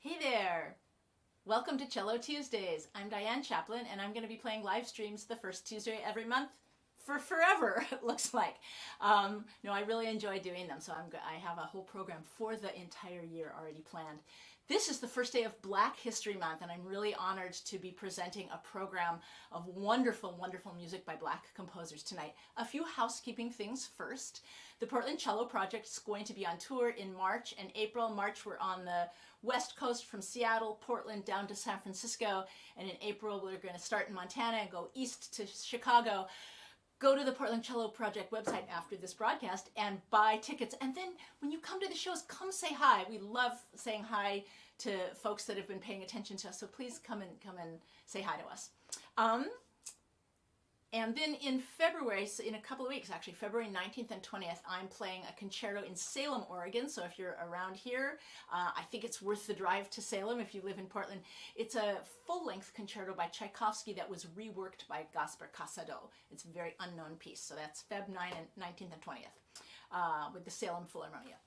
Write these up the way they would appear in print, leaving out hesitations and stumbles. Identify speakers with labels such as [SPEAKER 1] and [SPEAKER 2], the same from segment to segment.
[SPEAKER 1] Hey there! Welcome to Cello Tuesdays. I'm Diane Chaplin, and I'm going to be playing live streams the first Tuesday every month for forever, it looks like. No, I really enjoy doing them, so I have a whole program for the entire year already planned. This is the first day of Black History Month, and I'm really honored to be presenting a program of wonderful, wonderful music by Black composers tonight. A few housekeeping things first. The Portland Cello Project is going to be on tour in March and April. March, we're on the West Coast from Seattle, Portland, down to San Francisco, and in April, we're going to start in Montana and go east to Chicago. Go to the Portland Cello Project website after this broadcast and buy tickets. And then when you come to the shows, come say hi. We love saying hi to folks that have been paying attention to us. So please come and say hi to us. And then in February, so in a couple of weeks actually, February 19th and 20th, I'm playing a concerto in Salem, Oregon. So if you're around here, I think it's worth the drive to Salem if you live in Portland. It's a full-length concerto by Tchaikovsky that was reworked by Godwin Sado. It's a very unknown piece. So that's Feb 19th and 20th with the Salem Philharmonia.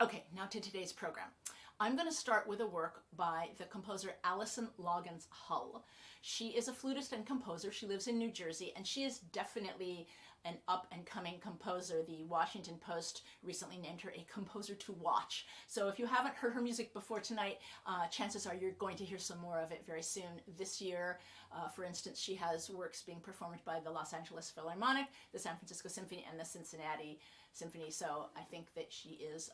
[SPEAKER 1] Okay, now to today's program. I'm going to start with a work by the composer Allison Loggins-Hull. She is a flutist and composer. She lives in New Jersey, and she is definitely an up-and-coming composer. The Washington Post recently named her a composer to watch. So if you haven't heard her music before tonight, chances are you're going to hear some more of it very soon. This year, for instance, she has works being performed by the Los Angeles Philharmonic, the San Francisco Symphony, and the Cincinnati Symphony. So I think that she is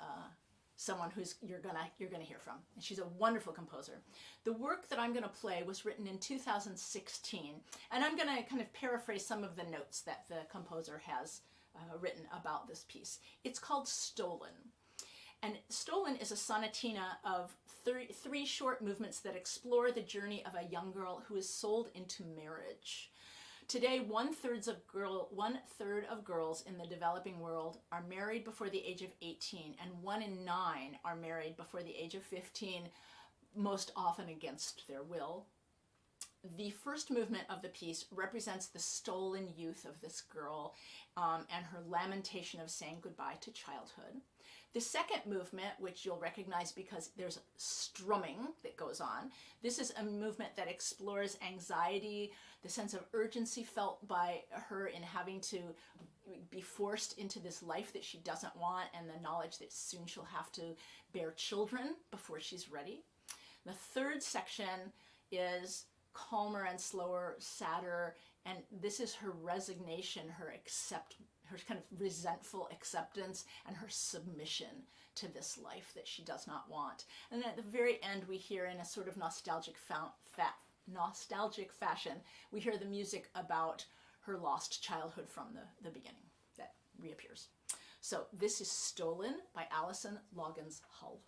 [SPEAKER 1] someone who's you're gonna hear from. And she's a wonderful composer. The work that I'm gonna play was written in 2016, and I'm gonna kind of paraphrase some of the notes that the composer has written about this piece. It's called Stolen. And Stolen is a sonatina of three short movements that explore the journey of a young girl who is sold into marriage. Today, one-third of girls in the developing world are married before the age of 18, and 1 in 9 are married before the age of 15, most often against their will. The first movement of the piece represents the stolen youth of this girl and her lamentation of saying goodbye to childhood. The second movement, which you'll recognize because there's strumming that goes on, this is a movement that explores anxiety, the sense of urgency felt by her in having to be forced into this life that she doesn't want, and the knowledge that soon she'll have to bear children before she's ready. The third section is calmer and slower, sadder, and this is her resignation, her kind of resentful acceptance, and her submission to this life that she does not want. And then at the very end, we hear in a sort of nostalgic fashion, we hear the music about her lost childhood from the beginning that reappears. So this is Stolen by Allison Loggins-Hull.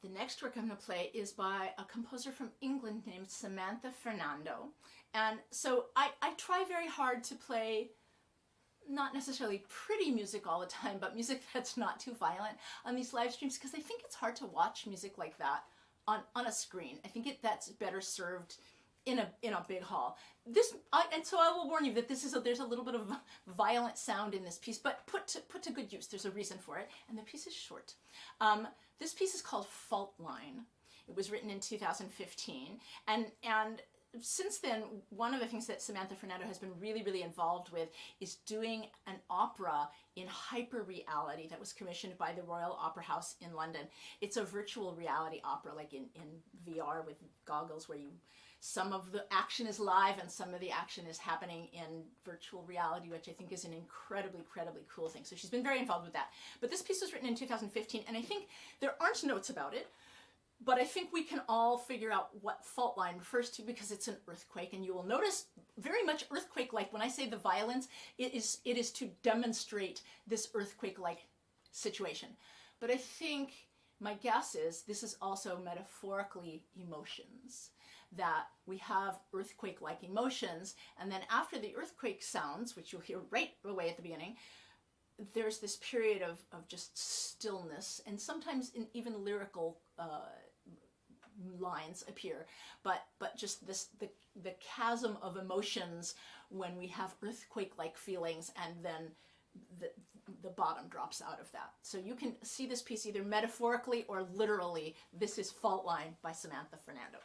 [SPEAKER 1] The next work I'm going to play is by a composer from England named Samantha Fernando. And so I try very hard to play not necessarily pretty music all the time, but music that's not too violent on these live streams, because I think it's hard to watch music like that on a screen. I think that's better served in a big hall. And so I will warn you that there's a little bit of violent sound in this piece, but put to good use. There's a reason for it, and the piece is short. This piece is called Fault Line. It was written in 2015, and since then, one of the things that Samantha Fernando has been really, really involved with is doing an opera in hyper-reality that was commissioned by the Royal Opera House in London. It's a virtual reality opera, like in VR with goggles, where some of the action is live and some of the action is happening in virtual reality, which I think is an incredibly, incredibly cool thing. So she's been very involved with that. But this piece was written in 2015, and I think there aren't notes about it, but I think we can all figure out what fault line refers to, because it's an earthquake, and you will notice very much earthquake-like. When I say the violence, it is to demonstrate this earthquake-like situation. But I think my guess is this is also metaphorically emotions, that we have earthquake-like emotions, and then after the earthquake sounds, which you'll hear right away at the beginning, there's this period of just stillness, and sometimes even lyrical lines appear, but just the chasm of emotions when we have earthquake-like feelings, and then the bottom drops out of that. So you can see this piece either metaphorically or literally. This is Fault Line by Samantha Fernando.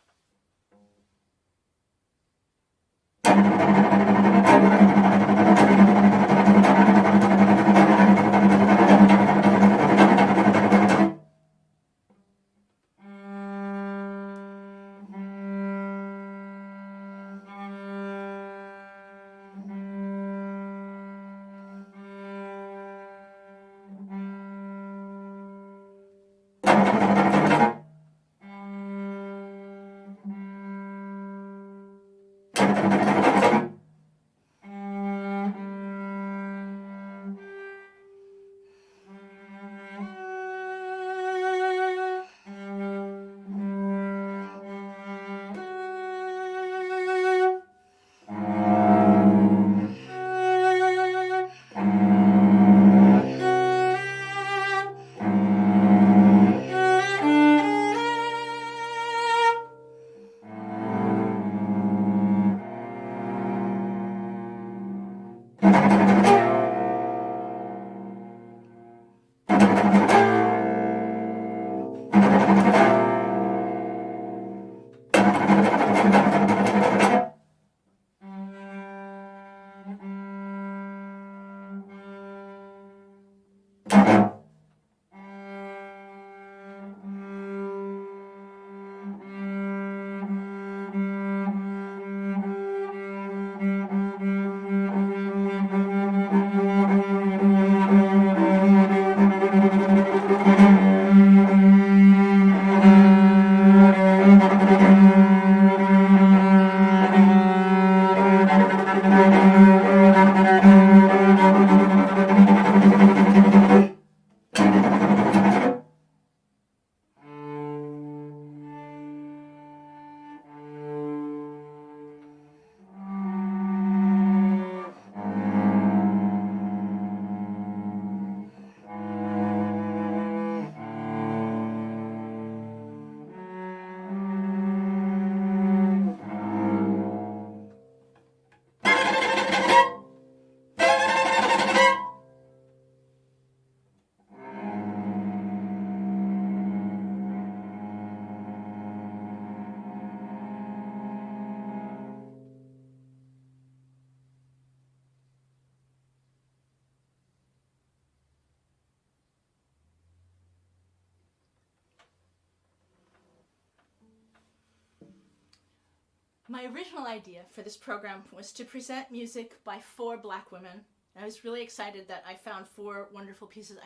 [SPEAKER 1] My original idea for this program was to present music by 4 Black women. I was really excited that I found 4 wonderful pieces.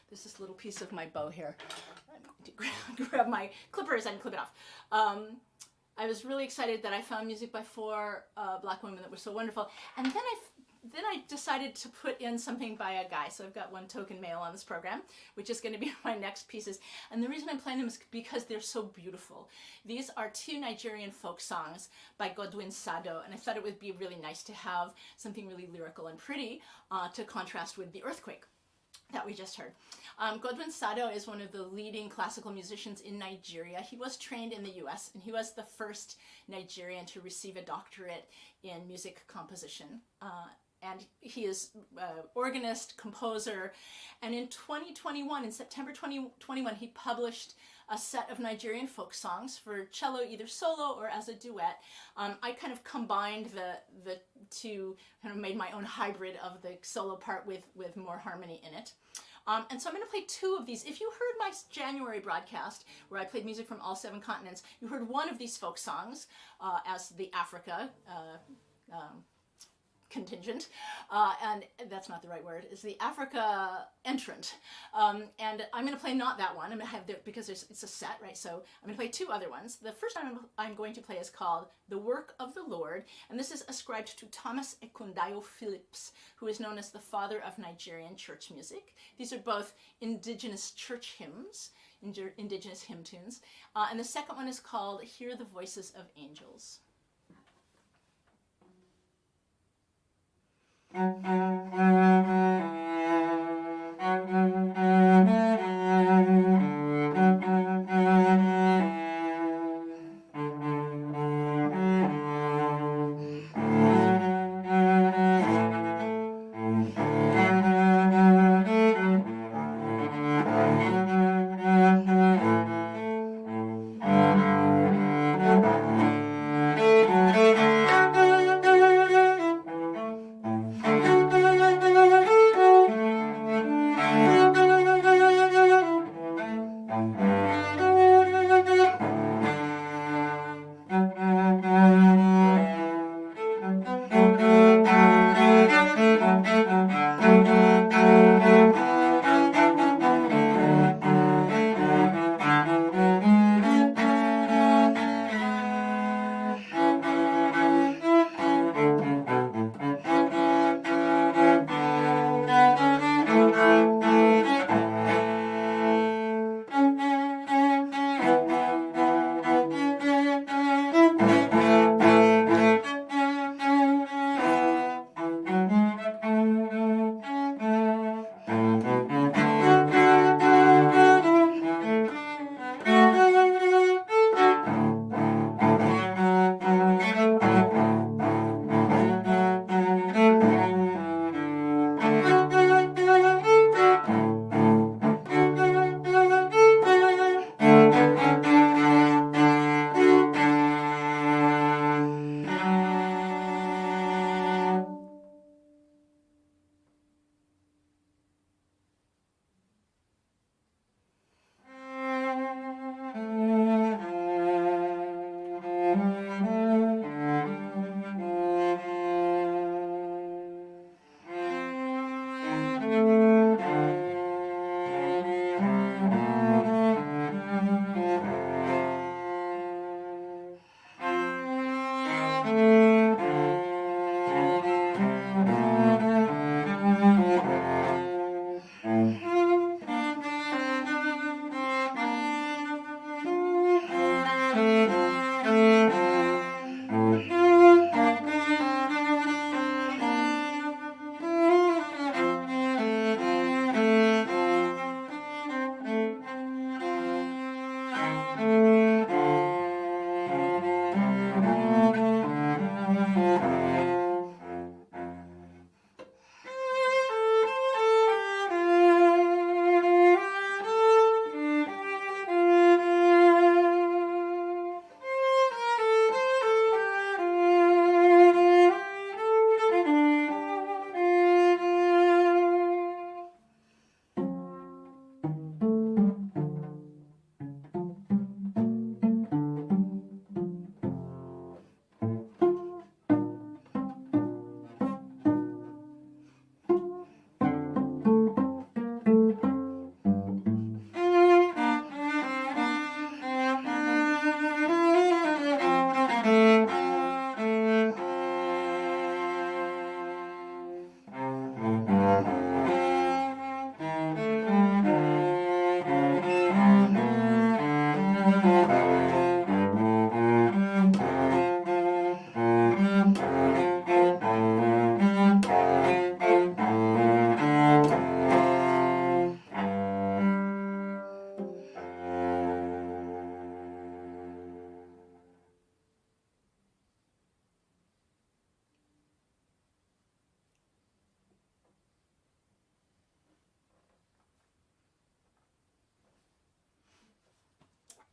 [SPEAKER 1] There's this little piece of my bow here. I'm going to grab my clippers and clip it off. I was really excited that I found music by 4 Black women that were so wonderful. And then then I decided to put in something by a guy. So I've got one token male on this program, which is going to be my next pieces. And the reason I'm playing them is because they're so beautiful. These are two Nigerian folk songs by Godwin Sado, and I thought it would be really nice to have something really lyrical and pretty to contrast with the earthquake that we just heard. Godwin Sado is one of the leading classical musicians in Nigeria. He was trained in the US, and he was the first Nigerian to receive a doctorate in music composition. And he is organist, composer, and in 2021, in September 2021, he published a set of Nigerian folk songs for cello, either solo or as a duet. I kind of combined the two, kind of made my own hybrid of the solo part with more harmony in it. And so I'm going to play two of these. If you heard my January broadcast, where I played music from all 7 continents, you heard one of these folk songs as the Africa contingent, and that's not the right word, is the Africa entrant. And I'm going to play not that one. I'm going to have because it's a set, right? So I'm going to play 2 other ones. The first one I'm going to play is called The Work of the Lord, and this is ascribed to Thomas Ekundayo Phillips, who is known as the father of Nigerian church music. These are both indigenous church hymns, indigenous hymn tunes. And the second one is called Hear the Voices of Angels.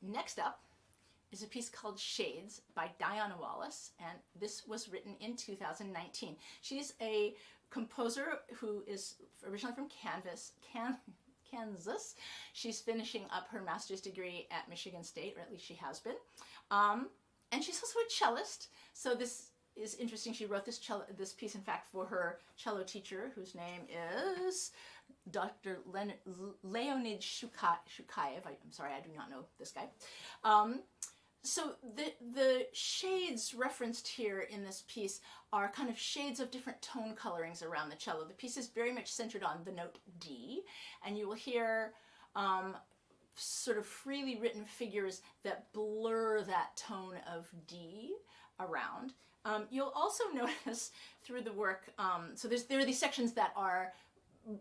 [SPEAKER 1] Next up is a piece called Shades by Diana Wallace, and this was written in 2019. She's a composer who is originally from Kansas. She's finishing up her master's degree at Michigan State, or at least she has been. And she's also a cellist, so this is interesting. She wrote this piece, in fact, for her cello teacher, whose name is Dr. Leonid Shukayev. I'm sorry, I do not know this guy. So the shades referenced here in this piece are kind of shades of different tone colorings around the cello. The piece is very much centered on the note D, and you will hear sort of freely written figures that blur that tone of D around. You'll also notice through the work, so there are these sections that are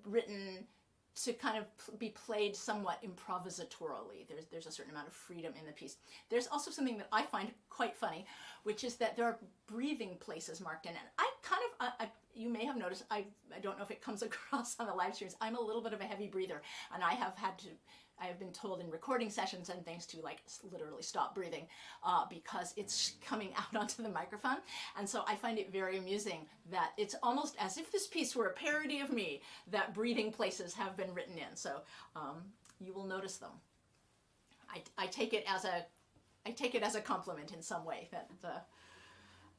[SPEAKER 1] written to kind of be played somewhat improvisatorily. There's a certain amount of freedom in the piece. There's also something that I find quite funny, which is that there are breathing places marked in. And I kind of, you may have noticed, I don't know if it comes across on the live streams, I'm a little bit of a heavy breather, and I have been told in recording sessions and things to like literally stop breathing because it's coming out onto the microphone. And so I find it very amusing that it's almost as if this piece were a parody of me, that breathing places have been written in. So you will notice them. I take it as a compliment in some way that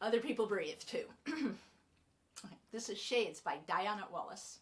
[SPEAKER 1] other people breathe too. This is Shades by Diana Wallace.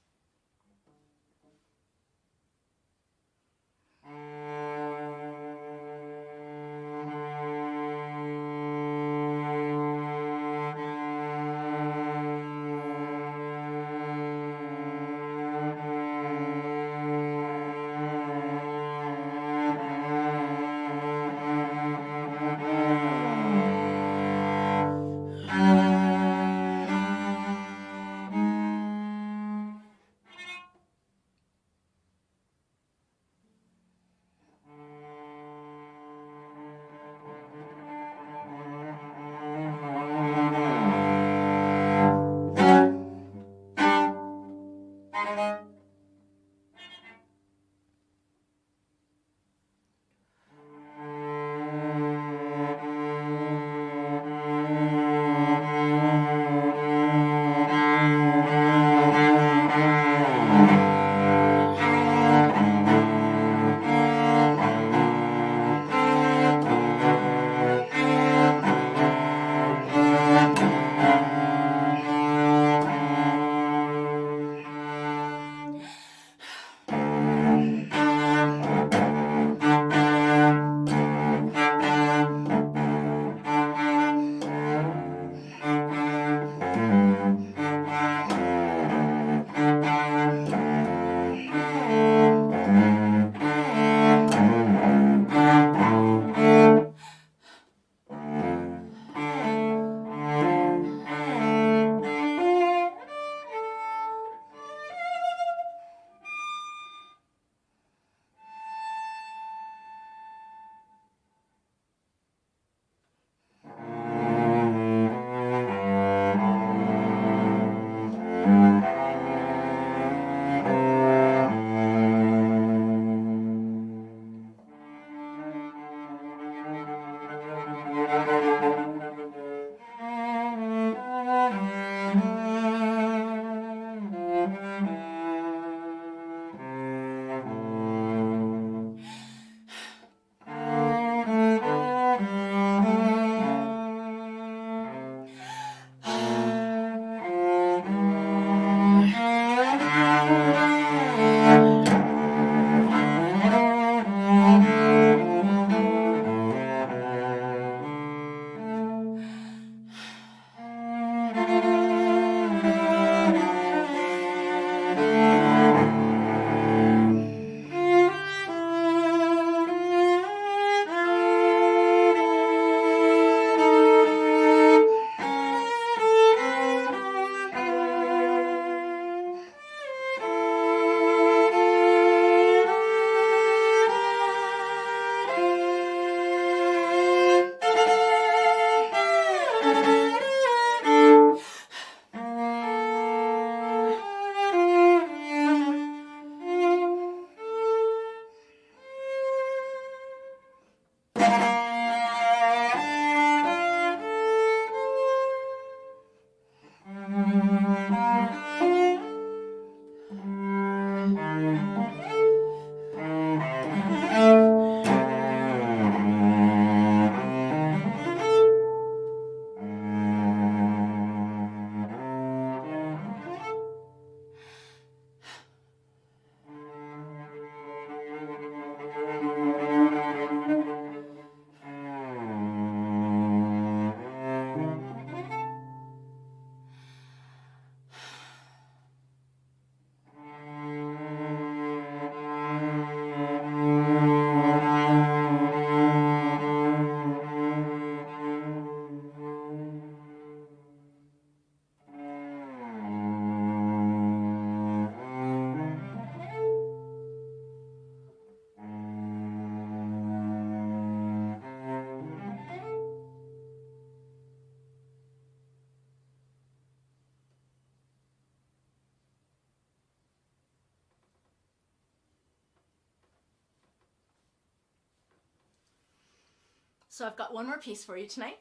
[SPEAKER 1] So I've got one more piece for you tonight.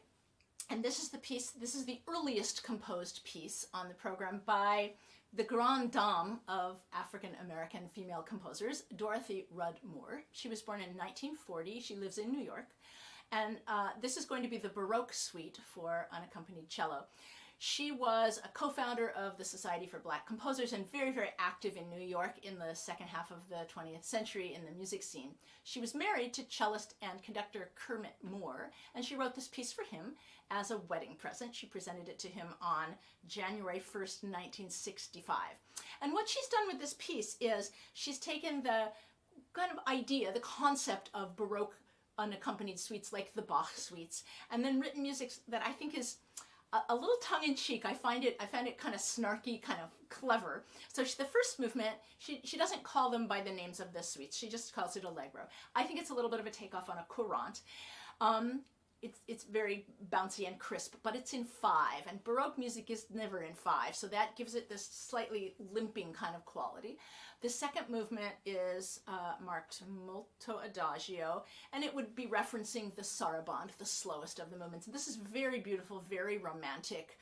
[SPEAKER 1] And this is the piece, this is the earliest composed piece on the program by the grande dame of African-American female composers, Dorothy Rudd Moore. She was born in 1940. She lives in New York. And this is going to be the Baroque suite for unaccompanied cello. She was a co-founder of the Society for Black Composers and very, very active in New York in the second half of the 20th century in the music scene. She was married to cellist and conductor Kermit Moore, and she wrote this piece for him as a wedding present. She presented it to him on January 1st, 1965. And what she's done with this piece is she's taken the kind of idea, the concept of Baroque unaccompanied suites like the Bach suites, and then written music that I think is a little tongue-in-cheek. I found it kind of snarky, kind of clever. So the first movement, she doesn't call them by the names of the suites. She just calls it Allegro. I think it's a little bit of a takeoff on a courant. It's very bouncy and crisp, but it's in 5, and Baroque music is never in 5, so that gives it this slightly limping kind of quality. The second movement is marked molto adagio, and it would be referencing the saraband, the slowest of the movements. This is very beautiful, very romantic.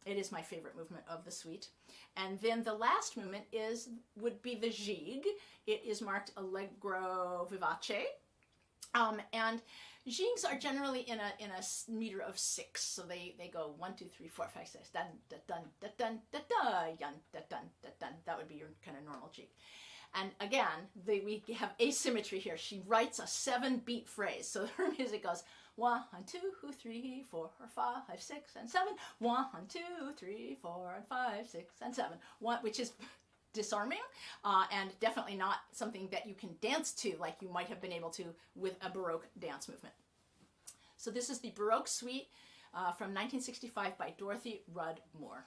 [SPEAKER 1] It is my favorite movement of the suite. And then the last movement would be the gigue. It is marked allegro vivace. And gigues are generally in a meter of 6, so they go 1, 2, 3, 4, 5, 6, dun dun dun dun dun dun dun dun dun dun dun. That would be your kind of normal gigue. And again, we have asymmetry here. She writes a 7-beat phrase, so her music goes 1, 2, 3, 4, 5, 6, and 7. 1, 2, 3, 4, 5, 6, and 7. Which is disarming and definitely not something that you can dance to like you might have been able to with a Baroque dance movement. So this is the Baroque suite from 1965 by Dorothy Rudd Moore.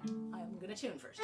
[SPEAKER 1] I'm going to tune first.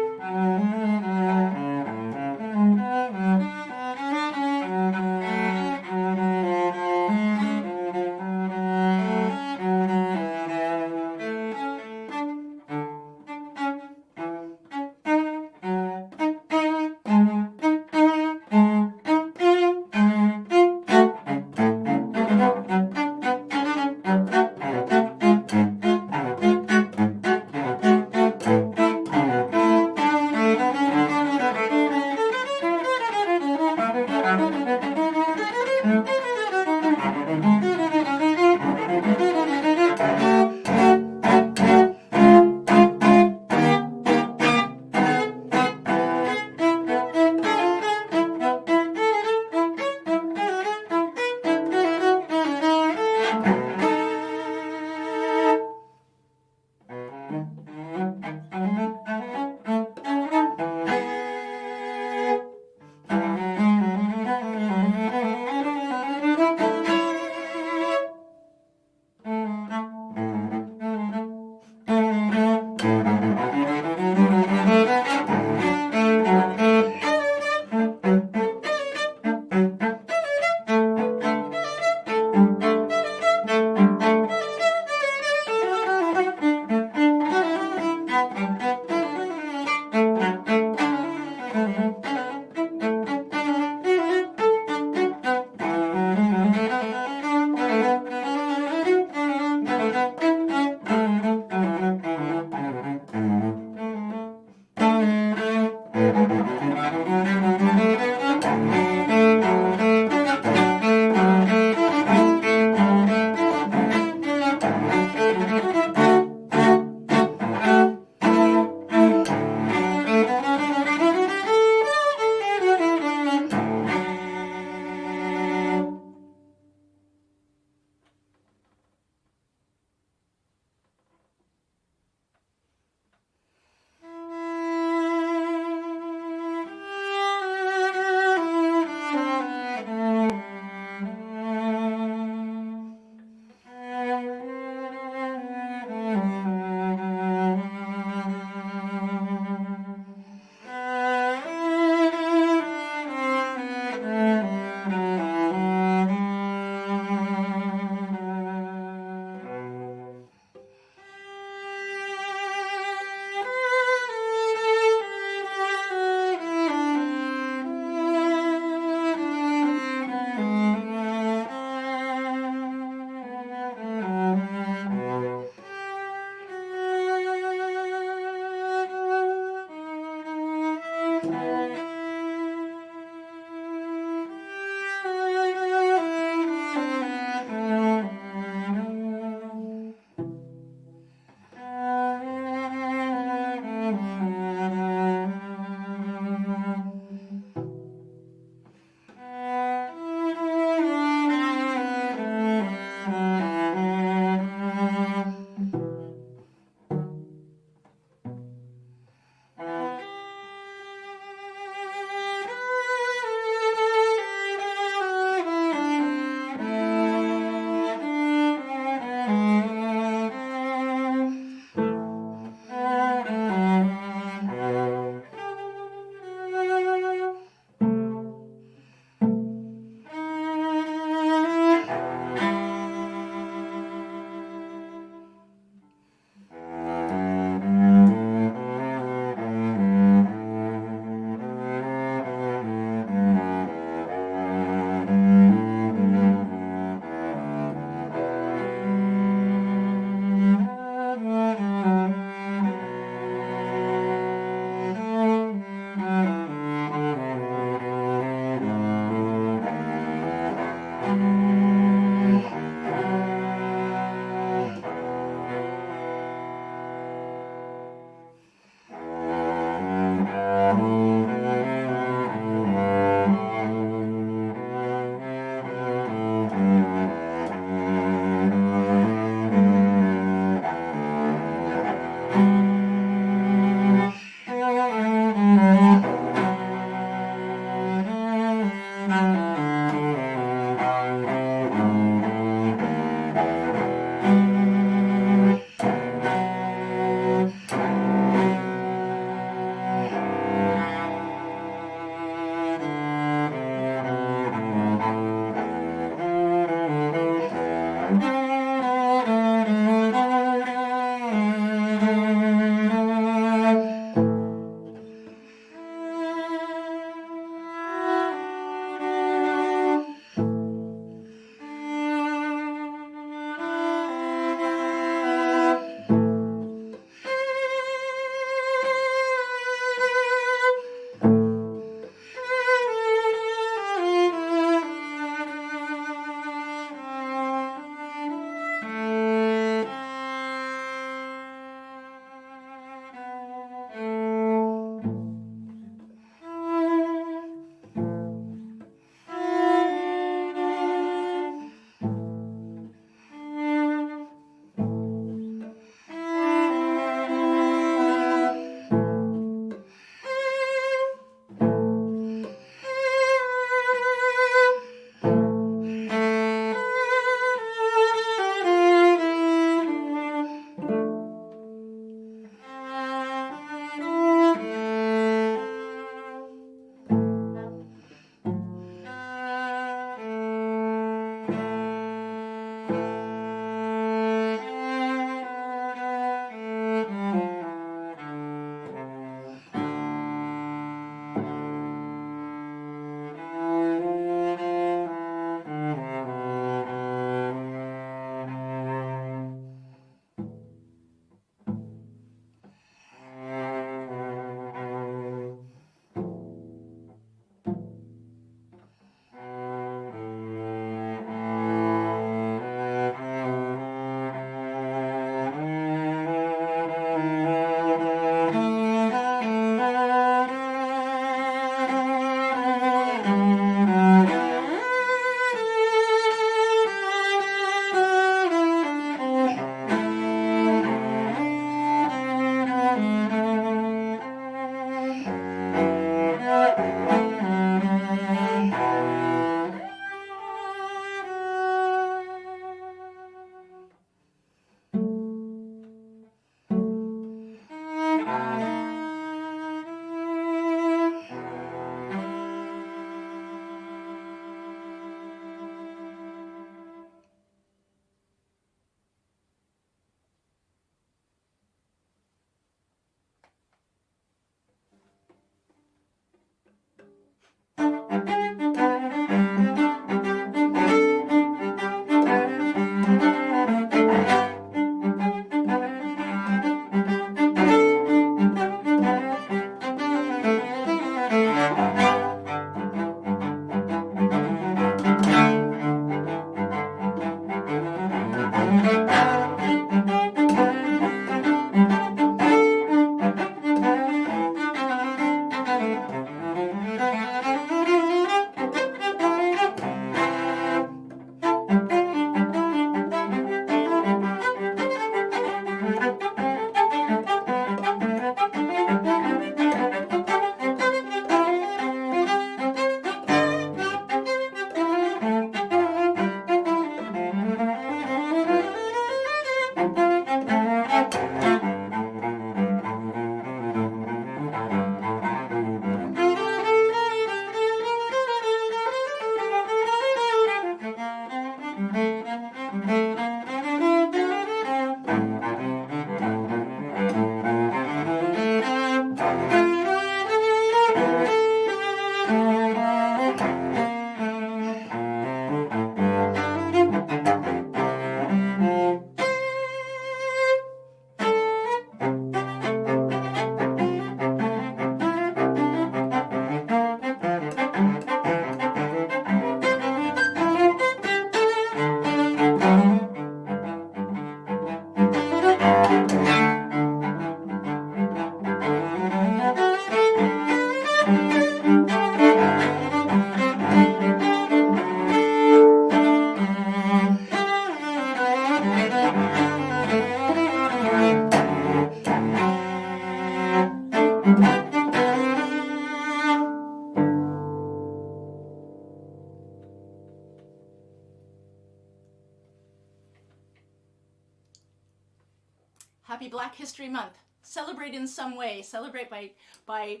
[SPEAKER 1] Happy Black History Month. Celebrate in some way. Celebrate by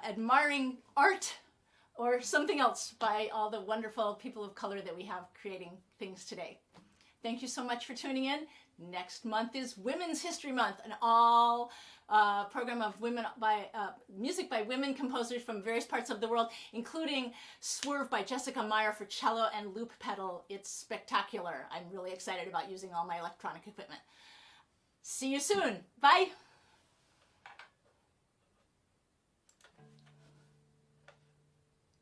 [SPEAKER 1] admiring art or something else by all the wonderful people of color that we have creating things today. Thank you so much for tuning in. Next month is Women's History Month, an all program of music by women composers from various parts of the world, including Swerve by Jessica Meyer for cello and loop pedal. It's spectacular. I'm really excited about using all my electronic equipment. See you soon. Bye.